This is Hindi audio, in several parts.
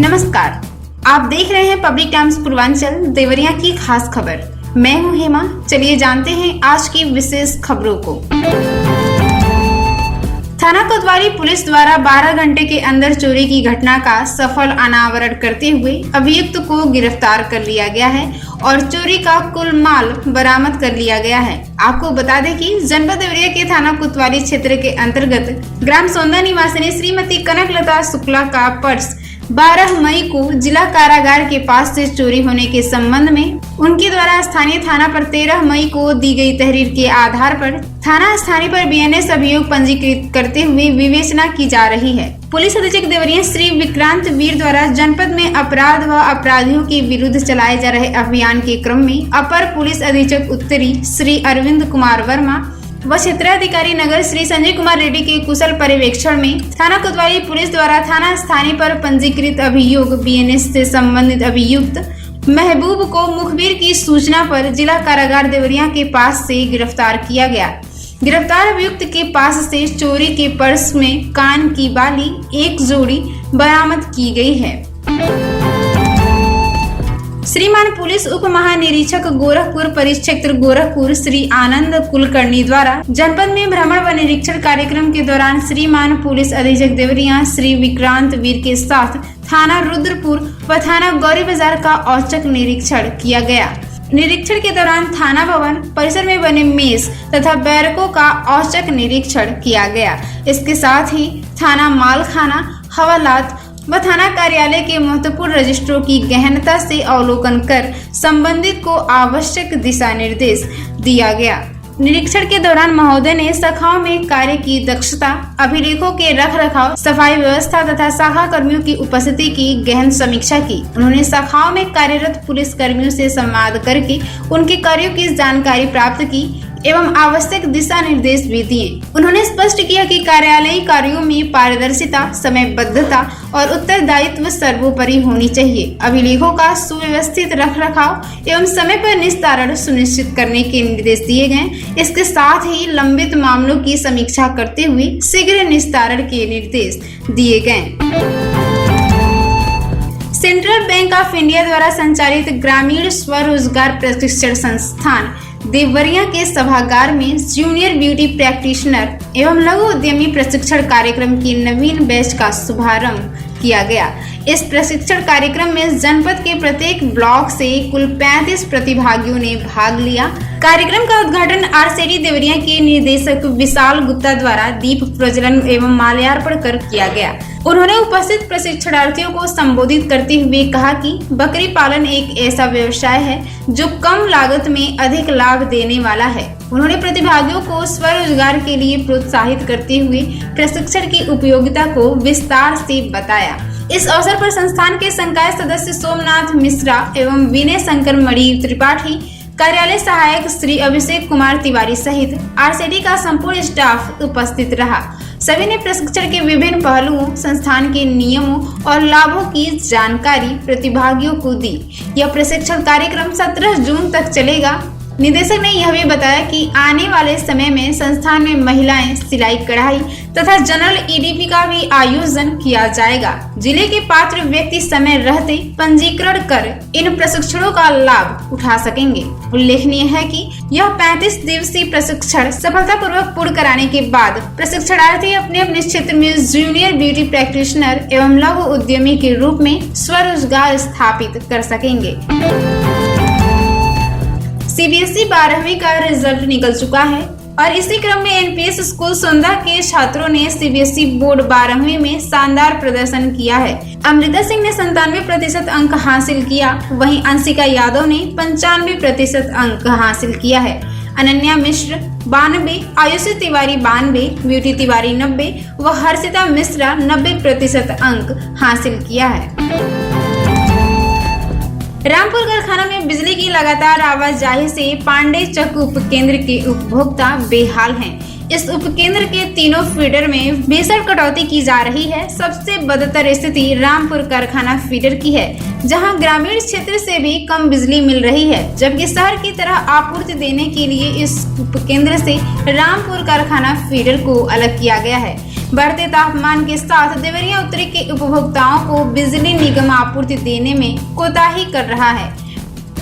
नमस्कार, आप देख रहे हैं पब्लिक टाइम्स पूर्वांचल देवरिया की खास खबर। मैं हूं हेमा। चलिए जानते हैं आज की विशेष खबरों को। थाना कोतवाली पुलिस द्वारा 12 घंटे के अंदर चोरी की घटना का सफल अनावरण करते हुए अभियुक्त को गिरफ्तार कर लिया गया है और चोरी का कुल माल बरामद कर लिया गया है। आपको बता दें कि जनपद देवरिया के थाना कोतवाली क्षेत्र के अंतर्गत ग्राम सोंदा निवासिनी श्रीमती कनकलता शुक्ला का पर्स 12 मई को जिला कारागार के पास से चोरी होने के संबंध में उनके द्वारा स्थानीय थाना पर 13 मई को दी गई तहरीर के आधार पर थाना स्थानीय पर बीएनएस अभियोग पंजीकृत करते हुए विवेचना की जा रही है। पुलिस अधीक्षक देवरिया श्री विक्रांत वीर द्वारा जनपद में अपराध व अपराधियों के विरुद्ध चलाए जा रहे अभियान के क्रम में अपर पुलिस अधीक्षक उत्तरी श्री अरविंद कुमार वर्मा व क्षेत्राधिकारी नगर श्री संजय कुमार रेड्डी के कुशल पर्यवेक्षण में थाना कोतवाली पुलिस द्वारा थाना स्थानीय पर पंजीकृत अभियोग बीएनएस से संबंधित अभियुक्त महबूब को मुखबिर की सूचना पर जिला कारागार देवरिया के पास से गिरफ्तार किया गया। गिरफ्तार अभियुक्त के पास से चोरी के पर्स में कान की बाली 1 जोड़ी बरामद की गई है। श्रीमान पुलिस उप महानिरीक्षक गोरखपुर परिक्षेत्र गोरखपुर श्री आनंद कुलकर्णी द्वारा जनपद में भ्रमण व निरीक्षण कार्यक्रम के दौरान श्रीमान पुलिस अधीक्षक देवरिया श्री विक्रांत वीर के साथ थाना रुद्रपुर व थाना गौरी बाजार का औचक निरीक्षण किया गया। निरीक्षण के दौरान थाना भवन परिसर में बने मेस तथा बैरकों का औचक निरीक्षण किया गया। इसके साथ ही थाना मालखाना हवालात व थाना कार्यालय के महत्वपूर्ण रजिस्ट्रों की गहनता से अवलोकन कर संबंधित को आवश्यक दिशा निर्देश दिया गया। निरीक्षण के दौरान महोदय ने शाखाओं में कार्य की दक्षता, अभिलेखों के रख रखाव, सफाई व्यवस्था तथा शाखा कर्मियों की उपस्थिति की गहन समीक्षा की। उन्होंने शाखाओं में कार्यरत पुलिस कर्मियों से संवाद करके उनके कार्यों की जानकारी प्राप्त की एवं आवश्यक दिशा निर्देश भी दिए। उन्होंने स्पष्ट किया कि कार्यालयीय कार्यों में पारदर्शिता, समयबद्धता और उत्तरदायित्व सर्वोपरि होनी चाहिए। अभिलेखों का सुव्यवस्थित रखरखाव एवं समय पर निस्तारण सुनिश्चित करने के निर्देश दिए गए। इसके साथ ही लंबित मामलों की समीक्षा करते हुए शीघ्र निस्तारण के निर्देश दिए गए। सेंट्रल बैंक ऑफ इंडिया द्वारा संचालित ग्रामीण स्वरोजगार प्रशिक्षण संस्थान देवरिया के सभागार में जूनियर ब्यूटी प्रैक्टिशनर एवं लघु उद्यमी प्रशिक्षण कार्यक्रम की नवीन बैच का शुभारंभ किया गया। इस प्रशिक्षण कार्यक्रम में जनपद के प्रत्येक ब्लॉक से कुल 35 प्रतिभागियों ने भाग लिया। कार्यक्रम का उद्घाटन आरसेडी देवरिया के निदेशक विशाल गुप्ता द्वारा दीप प्रज्वलन एवं माल्यार्पण कर किया गया। उन्होंने उपस्थित प्रशिक्षणार्थियों को संबोधित करते हुए कहा कि बकरी पालन एक ऐसा व्यवसाय है जो कम लागत में अधिक लाभ देने वाला है। उन्होंने प्रतिभागियों को स्वरोजगार के लिए प्रोत्साहित करते हुए प्रशिक्षण की उपयोगिता को विस्तार से बताया। इस अवसर पर संस्थान के संकाय सदस्य सोमनाथ मिश्रा एवं विनय शंकर मणि त्रिपाठी, कार्यालय सहायक श्री अभिषेक कुमार तिवारी सहित आरसेडी का संपूर्ण स्टाफ उपस्थित रहा। सभी ने प्रशिक्षण के विभिन्न पहलुओं, संस्थान के नियमों और लाभों की जानकारी प्रतिभागियों को दी। यह प्रशिक्षण कार्यक्रम 17 जून तक चलेगा। निदेशक ने यह भी बताया कि आने वाले समय में संस्थान में महिलाएं सिलाई कढ़ाई तथा जनरल ईडीपी का भी आयोजन किया जाएगा। जिले के पात्र व्यक्ति समय रहते पंजीकरण कर इन प्रशिक्षणों का लाभ उठा सकेंगे। उल्लेखनीय है कि यह 35 दिवसीय प्रशिक्षण सफलतापूर्वक पूर्ण कराने के बाद प्रशिक्षणार्थी अपने अपने क्षेत्र में जूनियर ब्यूटी प्रैक्टिशनर एवं लघु उद्यमी के रूप में स्वरोजगार स्थापित कर सकेंगे। सीबीएसई 12वीं का रिजल्ट निकल चुका है और इसी क्रम में एनपीएस स्कूल सोंदा के छात्रों ने सीबीएसई बोर्ड 12वीं में शानदार प्रदर्शन किया है। अमृता सिंह ने 97% अंक हासिल किया, वहीं अंशिका यादव ने 95% अंक हासिल किया है। अनन्या मिश्र 92, आयुषी तिवारी 92, ब्यूटी तिवारी 90 व हर्षिता मिश्रा 90% अंक हासिल किया है। रामपुर कारखाना में बिजली की लगातार आवाजाही से पांडे चक उपकेंद्र के उपभोक्ता बेहाल हैं। इस उपकेंद्र के तीनों फीडर में भीषण कटौती की जा रही है। सबसे बदतर स्थिति रामपुर कारखाना फीडर की है, जहां ग्रामीण क्षेत्र से भी कम बिजली मिल रही है, जबकि शहर की तरह आपूर्ति देने के लिए इस उपकेंद्र से रामपुर कारखाना फीडर को अलग किया गया है। बढ़ते तापमान के साथ देवरिया उत्तरी के उपभोक्ताओं को बिजली निगम आपूर्ति देने में कोताही कर रहा है।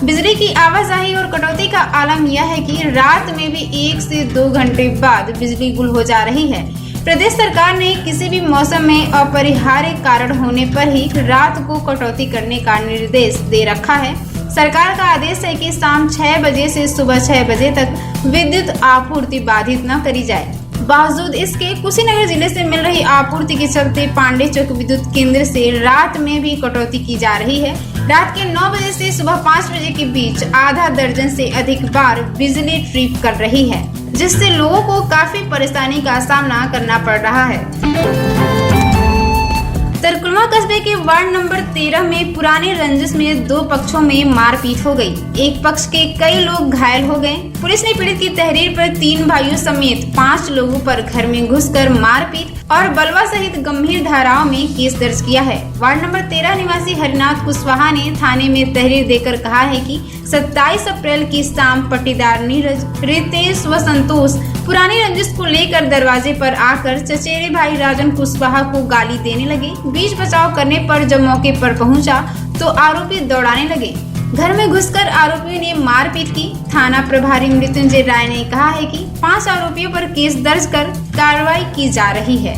बिजली की आवाजाही और कटौती का आलम यह है कि रात में भी 1 से 2 घंटे बाद बिजली गुल हो जा रही है। प्रदेश सरकार ने किसी भी मौसम में अपरिहार्य कारण होने पर ही रात को कटौती करने का निर्देश दे रखा है। सरकार का आदेश है कि शाम 6 बजे से सुबह 6 बजे तक विद्युत आपूर्ति बाधित न करी जाए। बावजूद इसके कुशीनगर जिले से मिल रही आपूर्ति के चलते पांडे चौक विद्युत केंद्र से रात में भी कटौती की जा रही है। रात के 9 बजे से सुबह 5 बजे के बीच आधा दर्जन से अधिक बार बिजली ट्रिप कर रही है, जिससे लोगों को काफी परेशानी का सामना करना पड़ रहा है। तरकुलमा कस्बे के वार्ड नंबर 13 में पुराने रंजिश में 2 पक्षों में मारपीट हो गई। एक पक्ष के कई लोग घायल हो गए। पुलिस ने पीड़ित की तहरीर पर 3 भाइयों समेत 5 लोगों पर घर में घुसकर मारपीट और बलवा सहित गंभीर धाराओं में केस दर्ज किया है। वार्ड नंबर 13 निवासी हरिनाथ कुशवाहा ने थाने में तहरीर देकर कहा है कि 27 अप्रैल की शाम पट्टीदार नीरज, रितेश व संतोष पुरानी रंजिश को लेकर दरवाजे पर आकर चचेरे भाई राजन कुशवाहा को गाली देने लगे। बीच बचाव करने पर जब मौके पर पहुंचा तो आरोपी दौड़ाने लगे। घर में घुसकर आरोपियों ने मारपीट की। थाना प्रभारी मृत्युंजय राय ने कहा है कि 5 आरोपियों पर केस दर्ज कर कार्रवाई की जा रही है।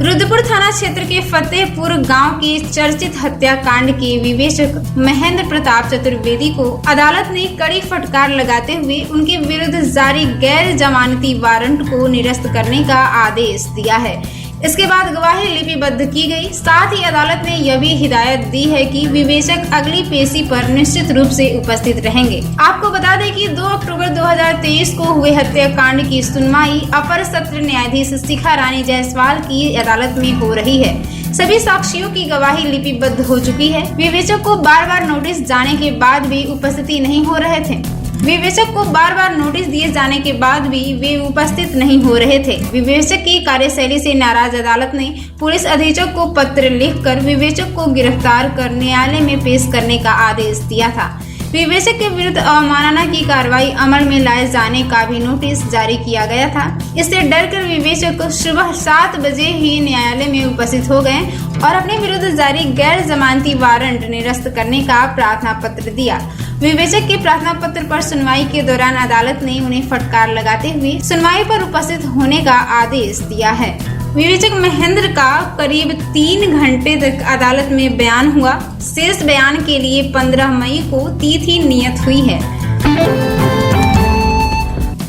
रुद्रपुर थाना क्षेत्र के फतेहपुर गांव के चर्चित हत्याकांड के विवेचक महेंद्र प्रताप चतुर्वेदी को अदालत ने कड़ी फटकार लगाते हुए उनके विरुद्ध जारी गैर जमानती वारंट को निरस्त करने का आदेश दिया है। इसके बाद गवाही लिपिबद्ध की गई। साथ ही अदालत ने यह भी हिदायत दी है कि विवेचक अगली पेशी पर निश्चित रूप से उपस्थित रहेंगे। आपको बता दें कि 2 अक्टूबर 2023 को हुए हत्याकांड की सुनवाई अपर सत्र न्यायाधीश शिखा रानी जायसवाल की अदालत में हो रही है। सभी साक्षियों की गवाही लिपिबद्ध हो चुकी है। विवेचक को बार-बार नोटिस जाने के बाद भी उपस्थिति नहीं हो रहे थे। विवेचक को बार-बार नोटिस दिए जाने के बाद भी वे उपस्थित नहीं हो रहे थे। विवेचक की कार्यशैली से नाराज अदालत ने पुलिस अधीक्षक को पत्र लिखकर विवेचक को गिरफ्तार कर न्यायालय में पेश करने का आदेश दिया था। विवेचक के विरुद्ध अवमानना की कार्रवाई अमल में लाए जाने का भी नोटिस जारी किया गया था। इससे डरकर विवेचक सुबह 7 बजे ही न्यायालय में उपस्थित हो गए और अपने विरुद्ध जारी गैर जमानती वारंट निरस्त करने का प्रार्थना पत्र दिया। विवेचक के प्रार्थना पत्र पर सुनवाई के दौरान अदालत ने उन्हें फटकार लगाते हुए सुनवाई पर उपस्थित होने का आदेश दिया है। विवेचक महेंद्र का करीब 3 घंटे तक अदालत में बयान हुआ। शेष बयान के लिए 15 मई को तिथि नियत हुई है।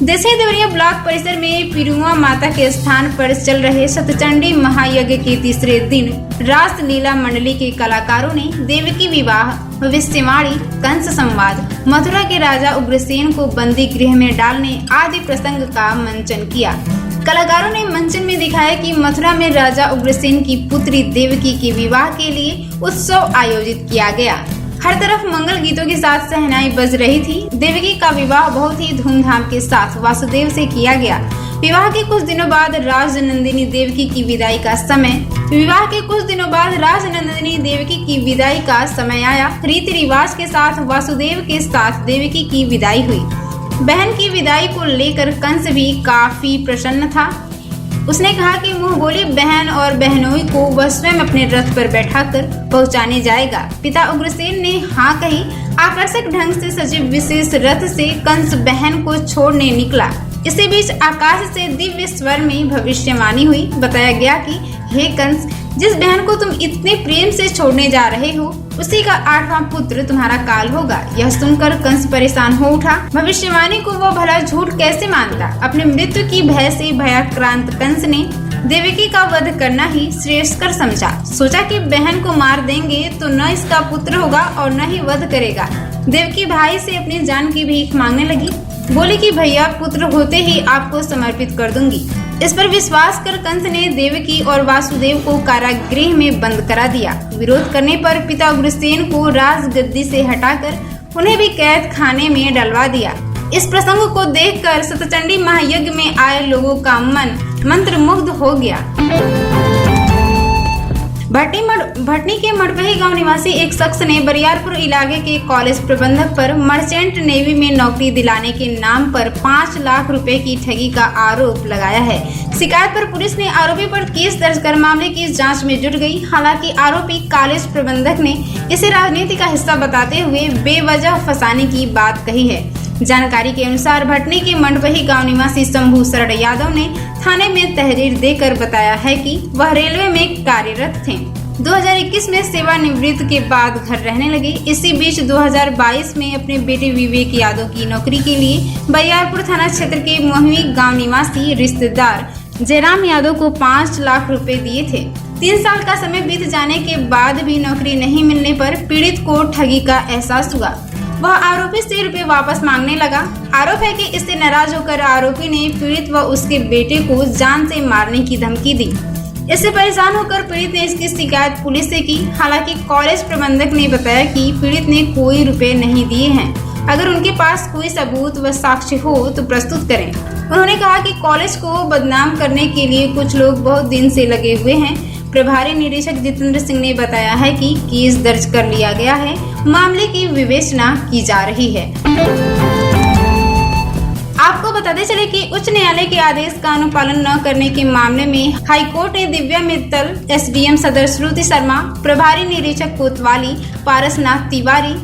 देसई देवरिया ब्लॉक परिसर में पिरुआ माता के स्थान पर चल रहे सतचंडी महायज्ञ के तीसरे दिन रास लीला मंडली के कलाकारों ने देवकी विवाह, भविष्यवाणी, कंस संवाद, मथुरा के राजा उग्रसेन को बंदी गृह में डालने आदि प्रसंग का मंचन किया। कलाकारों ने मंचन में दिखाया कि मथुरा में राजा उग्रसेन की पुत्री देवकी के विवाह के लिए उत्सव आयोजित किया गया। हर तरफ मंगल गीतों के साथ सहनाई बज रही थी। देवकी का विवाह बहुत ही धूमधाम के साथ वासुदेव से किया गया। विवाह के कुछ दिनों बाद राजनंदिनी देवकी की विदाई का समय आया। रीति रिवाज के साथ वासुदेव के साथ देवकी की विदाई हुई। बहन की विदाई को लेकर कंस भी काफी प्रसन्न था। उसने कहा कि मुंह बोली बहन और बहनोई को वह स्वयं अपने रथ पर बैठाकर पहुंचाने जाएगा। पिता उग्रसेन ने हाँ कही। आकर्षक ढंग से सजीव विशेष रथ से कंस बहन को छोड़ने निकला। इसी बीच आकाश से दिव्य स्वर में भविष्यवाणी हुई। बताया गया कि हे कंस, जिस बहन को तुम इतने प्रेम से छोड़ने जा रहे हो उसी का 8वां पुत्र तुम्हारा काल होगा। यह सुनकर कंस परेशान हो उठा। भविष्यवाणी को वह भला झूठ कैसे मानता। अपने मृत्यु की भय से भयाक्रांत कंस ने देवकी का वध करना ही श्रेयस्कर समझा। सोचा कि बहन को मार देंगे तो न इसका पुत्र होगा और न ही वध करेगा। देवकी भाई से अपनी जान की भीख मांगने लगी। बोली कि भैया, पुत्र होते ही आपको समर्पित कर दूंगी। इस पर विश्वास कर कंस ने देवकी और वासुदेव को कारागृह में बंद करा दिया। विरोध करने पर पिता उग्रसेन को राजगद्दी से हटाकर उन्हें भी कैद खाने में डलवा दिया। इस प्रसंग को देखकर सतचंडी महायज्ञ में आए लोगों का मन मंत्रमुग्ध हो गया। भटनी के मड़पही गांव निवासी एक शख्स ने बरियारपुर इलाके के कॉलेज प्रबंधक पर मर्चेंट नेवी में नौकरी दिलाने के नाम पर 5 लाख रुपए की ठगी का आरोप लगाया है। शिकायत पर पुलिस ने आरोपी पर केस दर्ज कर मामले की जांच में जुट गई। हालांकि आरोपी कॉलेज प्रबंधक ने इसे राजनीति का हिस्सा बताते हुए बेवजह फंसाने की बात कही है। जानकारी के अनुसार भटनी के मंडपही गांव निवासी शंभू शरण यादव ने थाने में तहरीर देकर बताया है कि वह रेलवे में कार्यरत थे। 2021 में सेवानिवृत्त के बाद घर रहने लगे। इसी बीच 2022 में अपने बेटे विवेक यादव की नौकरी के लिए बरियारपुर थाना क्षेत्र के मोहवी गांव निवासी रिश्तेदार जयराम यादव को 5 लाख रुपए दिए थे। 3 साल का समय बीत जाने के बाद भी नौकरी नहीं मिलने पर पीड़ित को ठगी का एहसास हुआ। वह आरोपी से रुपए वापस मांगने लगा। आरोप है कि इससे नाराज होकर आरोपी ने पीड़ित व उसके बेटे को जान से मारने की धमकी दी। इससे परेशान होकर पीड़ित ने इसकी शिकायत पुलिस से की। हालांकि कॉलेज प्रबंधक ने बताया कि पीड़ित ने कोई रुपए नहीं दिए हैं। अगर उनके पास कोई सबूत व साक्ष्य हो तो प्रस्तुत करें। उन्होंने कहा कि कॉलेज को बदनाम करने के लिए कुछ लोग बहुत दिन से लगे हुए हैं। प्रभारी निदेशक जितेंद्र सिंह ने बताया है कि केस दर्ज कर लिया गया है। मामले की विवेचना की जा रही है। आपको बताते चले कि उच्च न्यायालय के आदेश का अनुपालन न करने के मामले में हाईकोर्ट ने दिव्या मित्तल, एसडीएम सदर श्रुति शर्मा, प्रभारी निरीक्षक कोतवाली पारसनाथ तिवारी,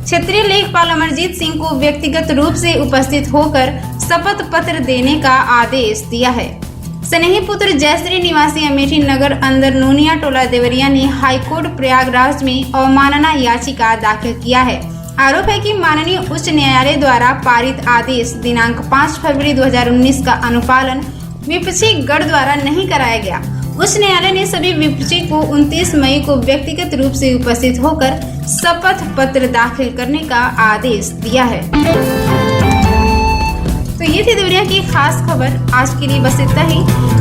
क्षेत्रीय लेखपाल अमरजीत सिंह को व्यक्तिगत रूप से उपस्थित होकर शपथ पत्र देने का आदेश दिया है। स्नेही पुत्र जयश्री निवासी अमेठी नगर अंदर नोनिया टोला देवरिया ने हाईकोर्ट प्रयागराज में अवमानना याचिका दाखिल किया है। आरोप है कि माननीय उच्च न्यायालय द्वारा पारित आदेश दिनांक 5 फरवरी 2019 का अनुपालन विपक्षी गढ़ द्वारा नहीं कराया गया। उच्च न्यायालय ने सभी विपक्षी को 29 मई को व्यक्तिगत रूप से उपस्थित होकर शपथ पत्र दाखिल करने का आदेश दिया है। तो ये थी देवरिया की खास खबर। आज के लिए बस इतना ही।